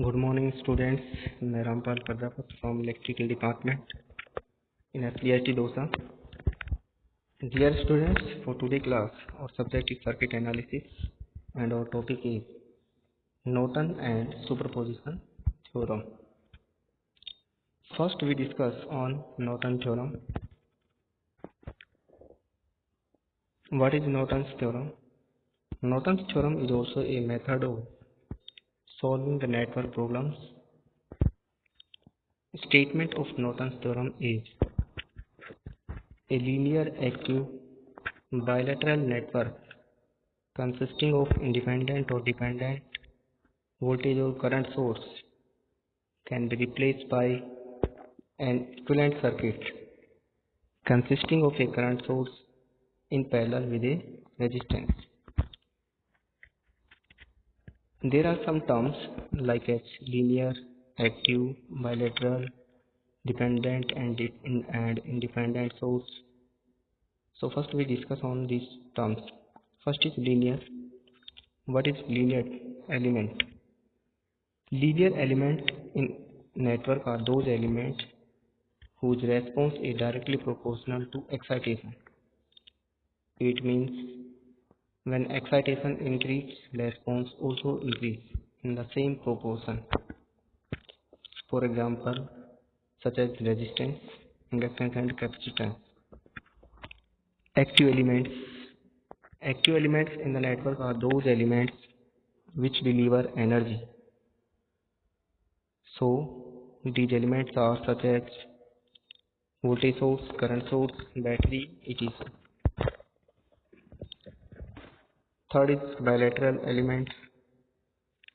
Good morning, students. मैं Rampal Prajapat from electrical department in SPIT Dosa. Dear students, for today class, our subject is circuit analysis and our topic is Norton and superposition theorem. First, we discuss on Norton theorem. What is Norton's theorem? Norton's theorem is also a method of solving the network problems. Statement of Norton's theorem is a linear active bilateral network consisting of independent or dependent voltage or current source can be replaced by an equivalent circuit consisting of a current source in parallel with a resistance. There are some terms like as linear, active, bilateral, dependent and independent source. So first we discuss on these terms. First is linear. What is linear element? Linear elements in network are those elements whose response is directly proportional to excitation. It means when excitation increases, the response also increases in the same proportion. For example, such as resistance, inductance and capacitance. Active elements. Active elements in the network are those elements which deliver energy. So, these elements are such as voltage source, current source, battery, etc. Third is bilateral elements.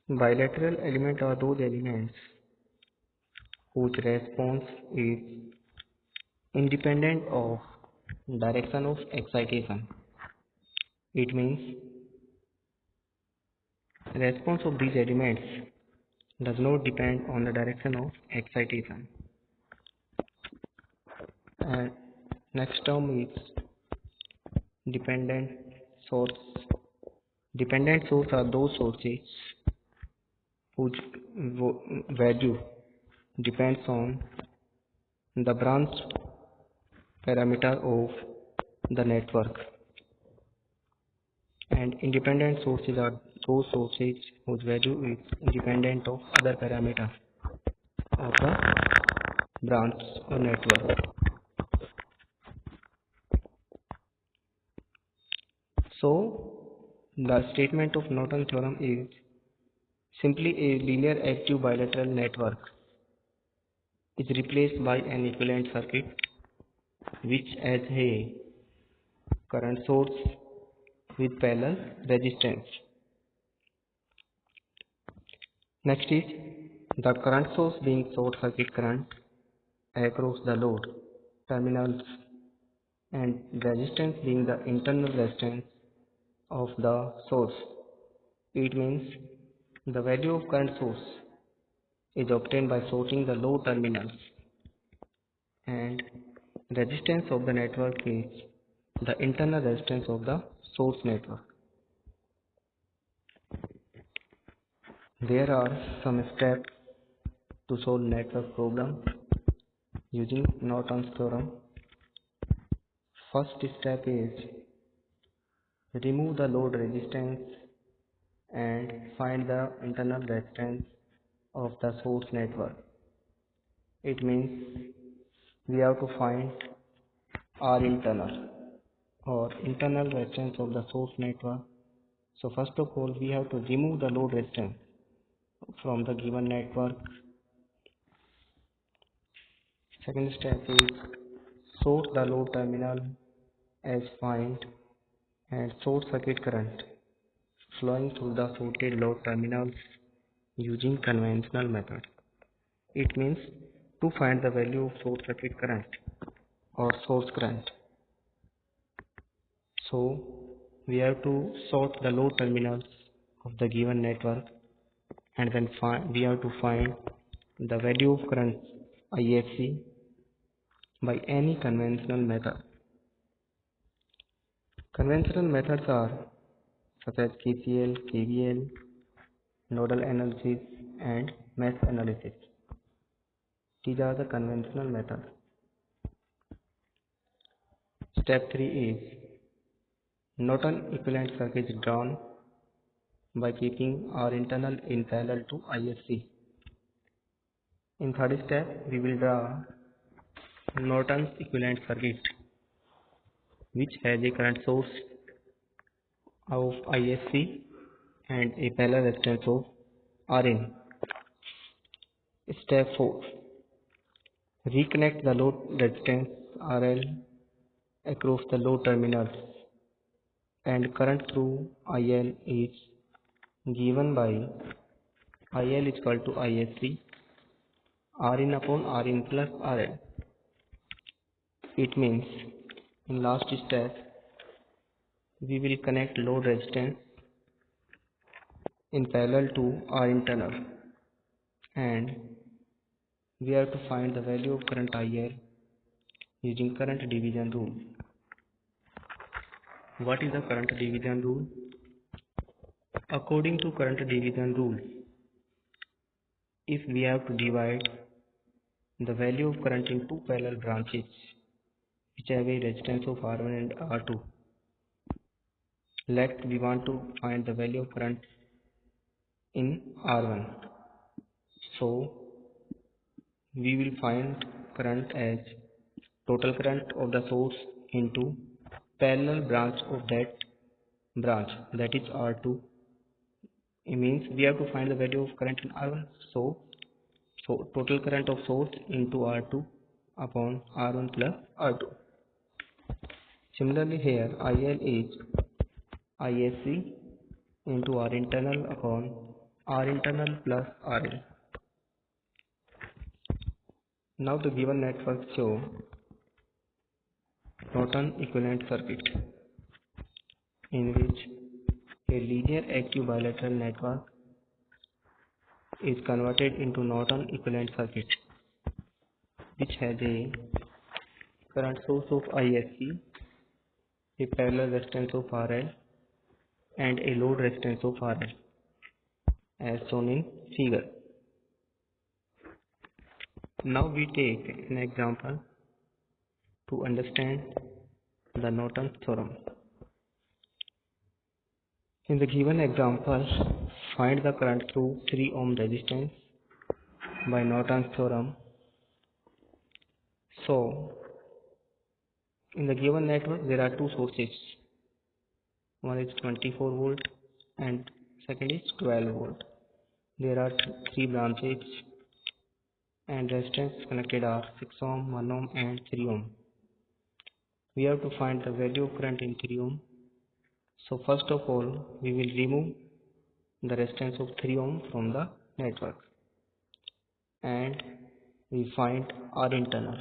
Bilateral elements are those elements whose response is independent of direction of excitation. It means response of these elements does not depend on the direction of excitation. And next term is dependent source. Dependent sources are those sources whose value depends on the branch parameter of the network, and independent sources are those sources whose value is independent of other parameters of the branch or network. So the statement of Norton theorem is simply a linear active bilateral network is replaced by an equivalent circuit which has a current source with parallel resistance. Next is the current source being short circuit current across the load terminals and resistance being the internal resistance of the source. It means the value of current source is obtained by shorting the load terminals, and resistance of the network is the internal resistance of the source network. There are some steps to solve network problem using Norton's theorem. First step is remove the load resistance and find the internal resistance of the source network. It means we have to find R internal or internal resistance of the source network. So first of all we have to remove the load resistance from the given network. Second step is sort the load terminal as find and short circuit current flowing through the sorted load terminals using conventional method. It means to find the value of short circuit current or source current. So we have to sort the load terminals of the given network, and then we have to find the value of current IFC by any conventional method. Conventional methods are such as KCL, KVL, nodal analysis and mesh analysis. These are the conventional methods. Step 3 is Norton equivalent circuit is drawn by keeping R internal in parallel to ISC. In third step, we will draw Norton's equivalent circuit which has a current source of ISC and a parallel resistance of Rin. Step 4. Reconnect the load resistance RL across the load terminals and current through IL is given by IL is equal to ISC Rin upon Rin plus RL. It means in last step we will connect load resistance in parallel to R internal and we have to find the value of current IL using current division rule. What is the current division rule? According to current division rule, if we have to divide the value of current in two parallel branches which have a resistance of R1 and R2, we want to find the value of current in R1. So we will find current as total current of the source into parallel branch of that branch, that is R2. It means we have to find the value of current in R1. So total current of source into R2 upon R1 plus R2. Similarly here IL is ISC into R internal upon R internal plus RL. Now the given network show Norton equivalent circuit in which a linear active bilateral network is converted into Norton equivalent circuit which has a current source of ISC, a parallel resistance of RL and a load resistance of RL as shown in figure. Now we take an example to understand the Norton's theorem. In the given example, find the current through 3 ohm resistance by Norton's theorem. So, in the given network there are two sources. One is 24 volt and second is 12 volt. There are 3 branches and resistance connected are 6 ohm, 1 ohm and 3 ohm. We have to find the value of current in 3 ohm. So first of all we will remove the resistance of 3 ohm from the network and we find R internal.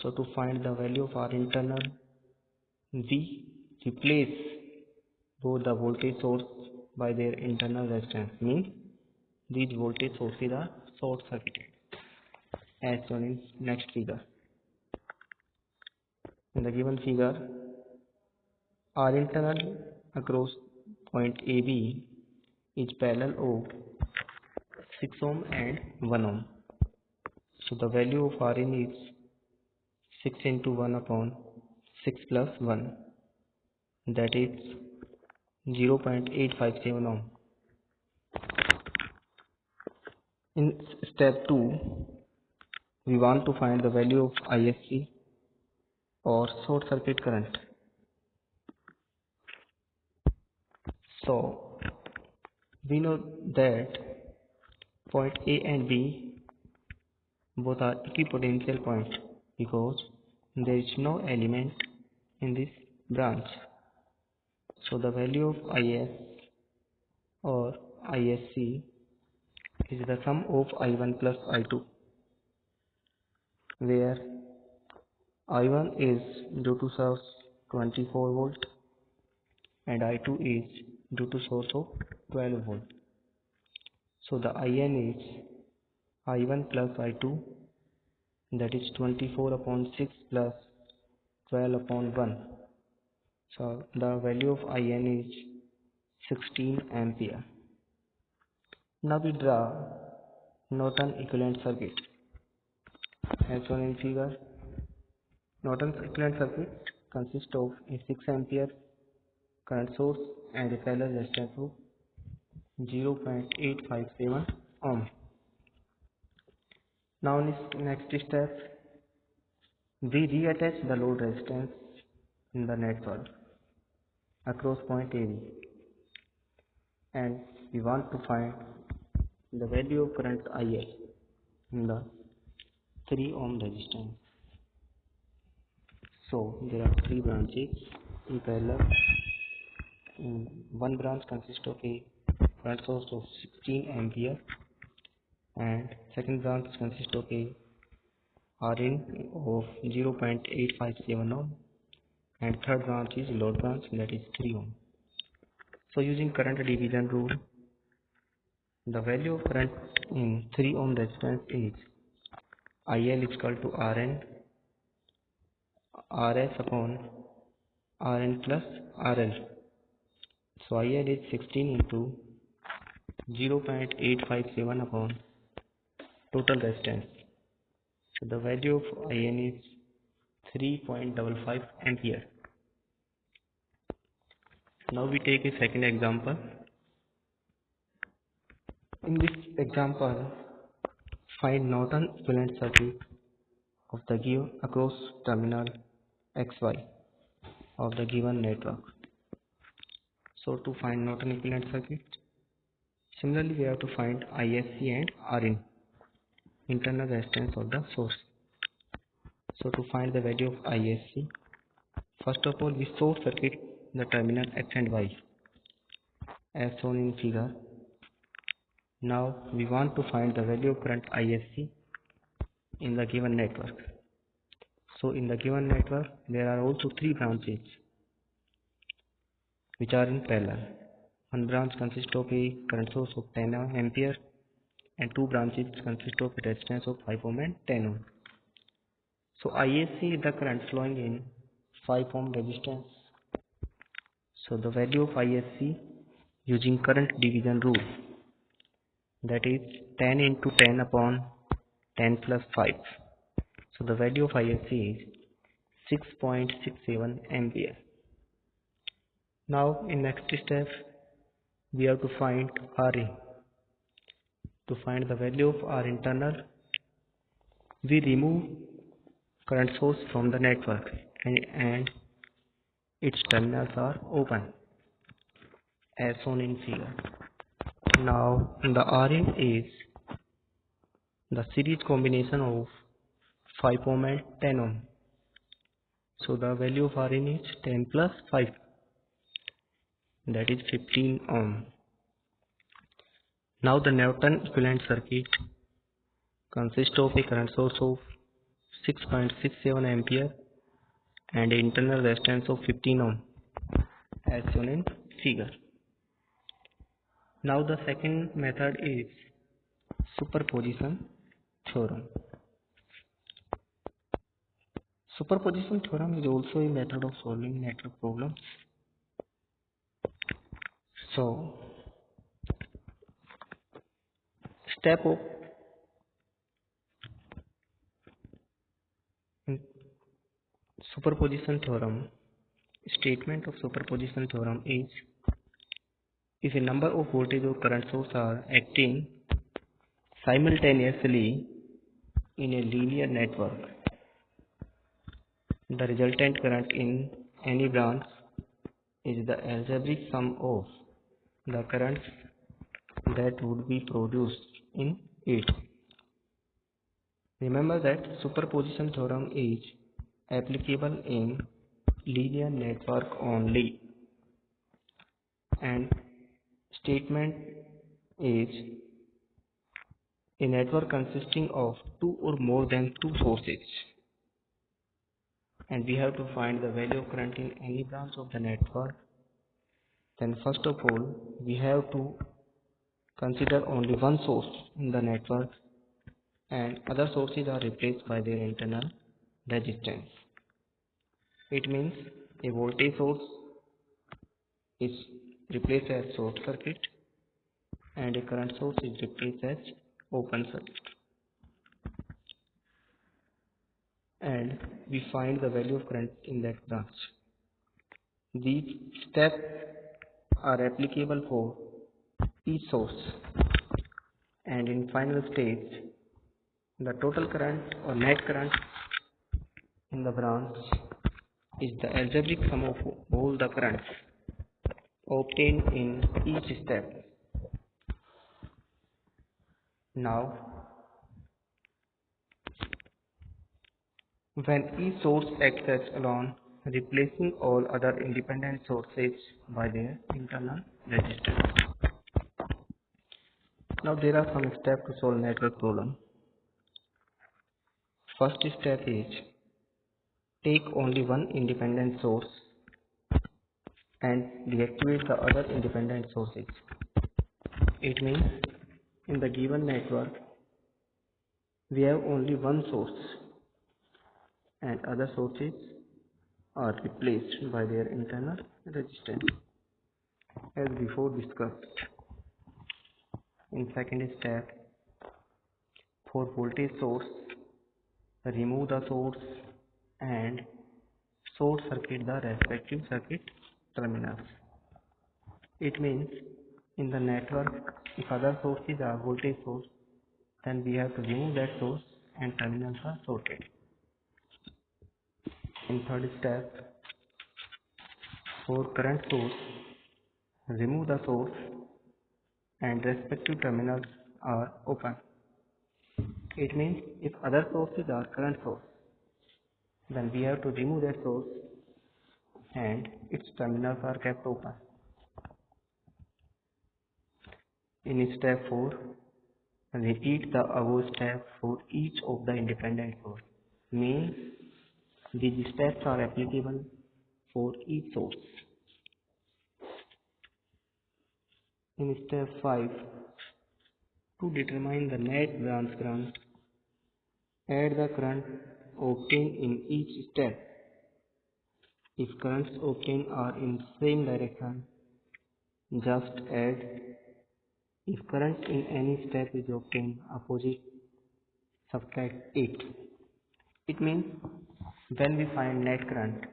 So to find the value of R internal, we replace both the voltage source by their internal resistance, means these voltage sources are short circuited as shown in next figure. In the given figure, R internal across point AB is parallel of 6 ohm and 1 ohm. So the value of Rin is 6 into 1 upon 6 plus 1, that is 0.857 ohm. In step 2, we want to find the value of ISC or short circuit current. So we know that point A and B both are equipotential points because there is no element in this branch. So the value of IS or ISC is the sum of I1 plus I2, where I1 is due to source 24 volt and I2 is due to source of 12 volt. So the IN is I1 plus I2, that is 24 upon 6 plus 12 upon 1. So the value of IN is 16 ampere. Now we draw Norton equivalent circuit. As shown in figure, Norton's equivalent circuit consists of a 6 ampere current source and a parallel resistance of 0.857 ohm. Now in this next step, we reattach the load resistance in the network across point AB, and we want to find the value of current IL in the 3 ohm resistance. So there are 3 branches in parallel. One branch consists of a current source of 16 ampere, and second branch consists of a Rin of 0.857 ohm, and third branch is load branch, that is 3 ohm. So using current division rule, the value of current in 3 ohm resistance is IL is equal to Rn Rs upon Rn plus RL. So IL is 16 into 0.857 upon total resistance. So the value of IN is 3.55 ampere. Now we take a second example. In this example, find Norton equivalent circuit of the given across terminal XY of the given network. So to find Norton equivalent circuit, similarly we have to find ISC and Rin, internal resistance of the source. So to find the value of ISC, first of all we short circuit the terminal X and Y as shown in figure. Now we want to find the value of current ISC in the given network. So in the given network there are also 3 branches which are in parallel. One branch consists of a current source of 10 ampere and 2 branches consist of a resistance of 5 ohm and 10 ohm. So ISC is the current flowing in 5 ohm resistance. So the value of ISC using current division rule, that is 10 into 10 upon 10 plus 5. So the value of ISC is 6.67 ampere. Now in next step we have to find Rin. To find the value of R internal, we remove current source from the network and its terminals are open as shown in figure. Now the Rin is the series combination of 5 ohm and 10 ohm. So the value of Rin is 10 plus 5, that is 15 ohm. Now the Norton equivalent circuit consists of a current source of 6.67 ampere and an internal resistance of 15 ohm as shown in figure. Now the second method is superposition theorem. Superposition theorem is also a method of solving network problems. So step of superposition theorem, statement of superposition theorem is, if a number of voltage or current sources are acting simultaneously in a linear network, the resultant current in any branch is the algebraic sum of the currents that would be produced in it. Remember that superposition theorem is applicable in linear network only, and statement is a network consisting of 2 or more than 2 sources, and we have to find the value of current in any branch of the network. Then first of all we have to consider only one source in the network and other sources are replaced by their internal resistance. It means a voltage source is replaced as short circuit and a current source is replaced as open circuit, and we find the value of current in that branch. These steps are applicable for each source, and in final stage the total current or net current in the branch is the algebraic sum of all the currents obtained in each step. Now, when each source acts as alone, replacing all other independent sources by their internal resistance. Now there are some steps to solve network problem. First step is take only one independent source and deactivate the other independent sources. It means in the given network we have only one source and other sources are replaced by their internal resistance as before discussed. In second step, for voltage source, remove the source and short circuit the respective circuit terminals. It means in the network, if other sources are voltage source, then we have to remove that source and terminals are shorted. In third step, for current source, remove the source and respective terminals are open. It means if other sources are current source, then we have to remove that source and its terminals are kept open. In step 4, repeat the above step for each of the independent source. Means these steps are applicable for each source. In step 5, to determine the net branch current, add the current obtained in each step. If currents obtained are in same direction, just add. If current in any step is obtained opposite, subtract it. It means when we find net current,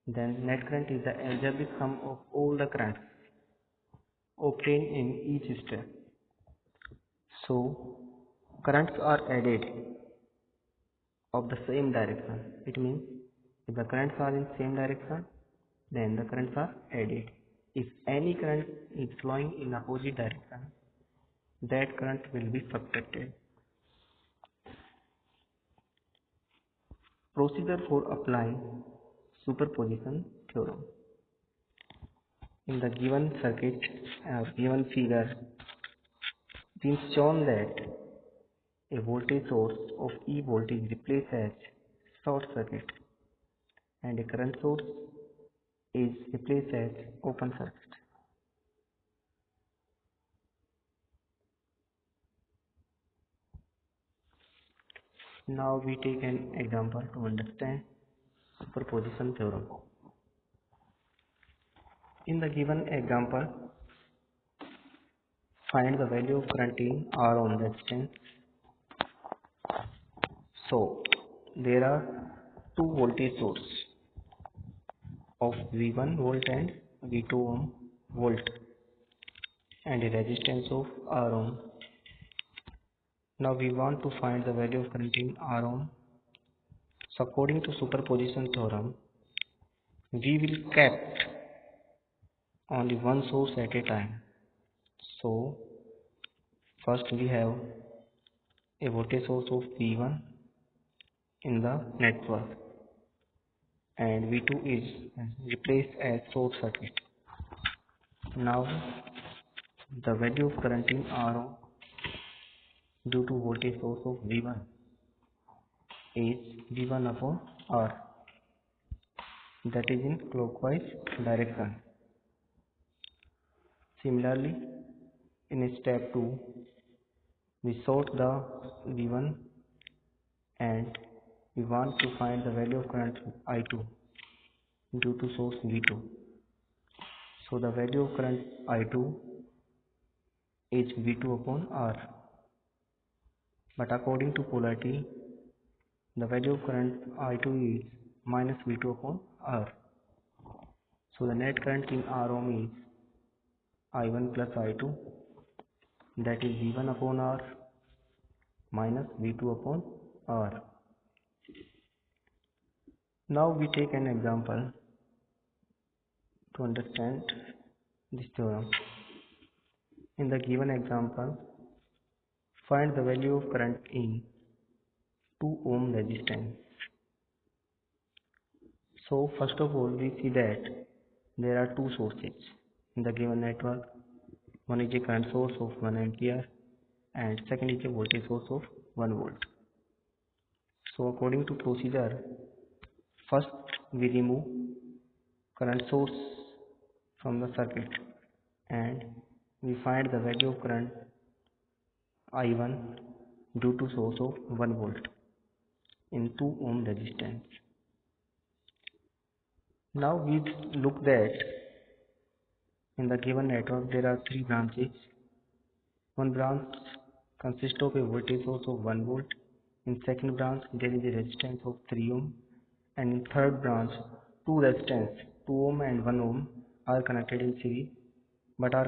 then net current is the algebraic sum of all the currents obtained in each step. So currents are added of the same direction. It means if the currents are in same direction, then the currents are added. If any current is flowing in opposite direction, that current will be subtracted. Procedure for applying superposition theorem. In the given circuit given figure, it is shown that a voltage source of E voltage replaced as short circuit and a current source is replaced as open circuit. Now we take an example to understand superposition theorem. In the given example, find the value of current in R ohm resistance. So there are two voltage sources of V1 volt and V2 ohm volt and a resistance of R ohm. Now we want to find the value of current in R ohm. So according to superposition theorem, we will kept only one source at a time. So first we have a voltage source of V1 in the network and V2 is replaced as short circuit. Now the value of current in R due to voltage source of V1 is V1 upon R, that is in clockwise direction. Similarly, in step 2, we sort the V1 and we want to find the value of current I2 due to source V2. So the value of current I2 is V2 upon R. But according to polarity, the value of current I2 is minus V2 upon R. So the net current in R ohm is I1 plus I2, that is V1 upon R minus V2 upon R. Now we take an example to understand this theorem. In the given example, find the value of current in 2 ohm resistance. So first of all, we see that there are two sources in the given network. One is a current source of 1 ampere and second is a voltage source of 1 volt. So according to procedure, first we remove current source from the circuit and we find the value of current I1 due to source of 1 volt in 2 ohm resistance. Now we look that in the given network there are 3 branches. One branch consists of a voltage source of 1 volt. In second branch there is a resistance of 3 ohm, and in third branch two resistance 2 ohm and 1 ohm are connected in series but are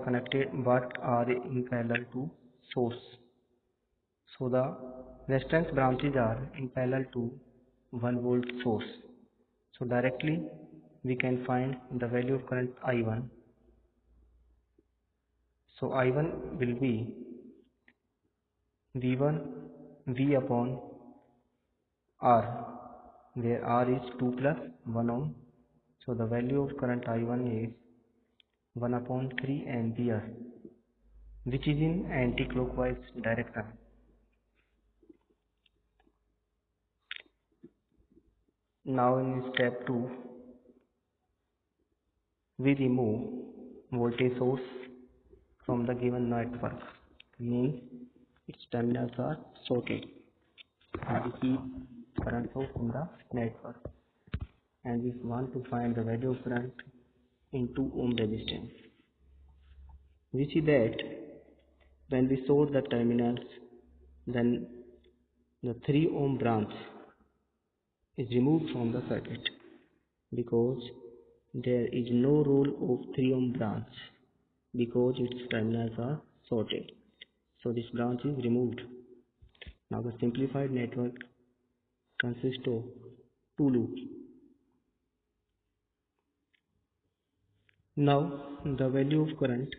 in parallel to source. So the resistance branches are in parallel to 1 volt source. So directly we can find the value of current I1. So I1 will be V1 V upon R, where R is 2 plus 1 ohm. So the value of current I1 is 1 upon 3 ampere, which is in anti-clockwise direction. Now in step 2, we remove voltage source from the given network, means its terminals are shorted, and we keep current source in the network, and we want to find the value of current in 2 ohm resistance. We see that when we short the terminals, then the 3 ohm branch is removed from the circuit because there is no role of 3 ohm branch because its terminals are shorted. So this branch is removed. Now the simplified network consists of 2 loops. Now the value of current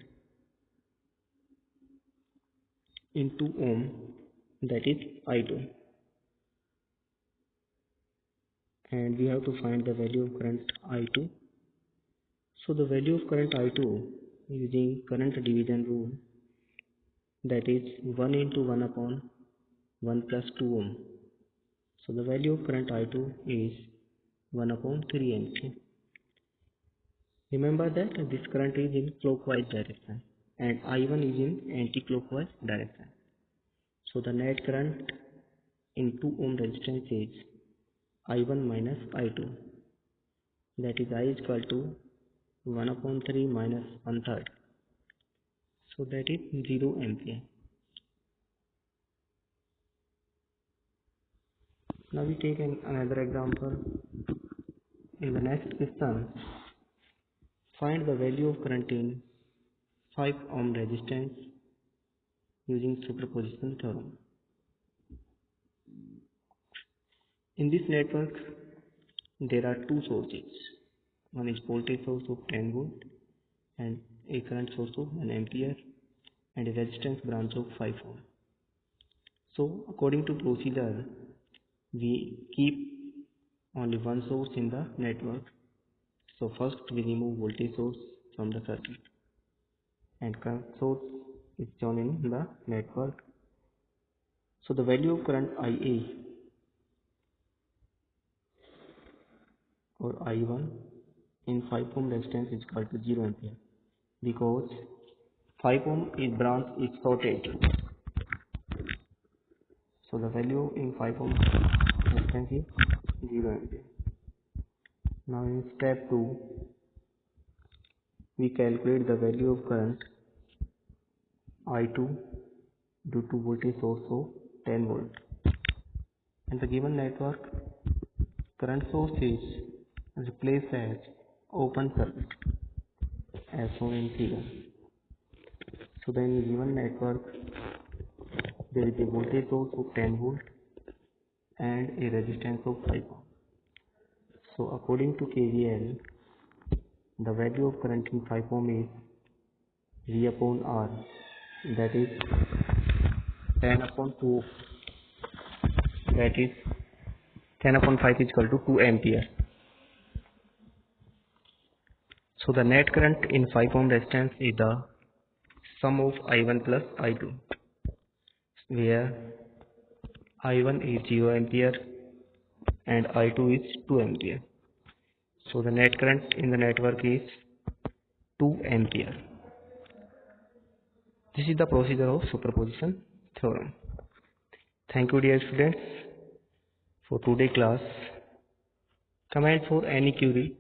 in 2 ohm, that is I2, and we have to find the value of current I2. So the value of current I2 using current division rule, that is 1 into 1 upon 1 plus 2 ohm. So the value of current I2 is 1 upon 3 ampere. Remember that this current is in clockwise direction and I1 is in anti-clockwise direction. So the net current in 2 ohm resistance is I1 minus I2, that is I is equal to 1 upon 3 minus 1/3. So that is 0 ampere. Now we take another example. In the next question, find the value of current in 5 ohm resistance using superposition theorem. In this network, there are two sources. One is voltage source of 10 volt and a current source of 1 ampere and a resistance branch of 5 ohm. So according to procedure, we keep only one source in the network. So first we remove voltage source from the circuit and current source is shown in the network. So the value of current IA or I1 in 5 ohm resistance is equal to 0 ampere because 5 ohm is branch is shorted. So the value in 5 ohm resistance is 0 ampere. Now in step 2, we calculate the value of current I2 due to voltage source of 10 volt. In the given network, current source is replaced as open circuit as shown in figure. So then in given network, there is a voltage source of 10 volt and a resistance of 5 ohm. So according to KVL, the value of current in 5 ohm is V upon R, that is 10 upon 2, that is 10 upon 5 is equal to 2 ampere. So the net current in 5 ohm resistance is the sum of I1 plus I2, where I1 is 0 ampere and I2 is 2 ampere. So the net current in the network is 2 ampere. This is the procedure of superposition theorem. Thank you dear students for today's class. Comment for any query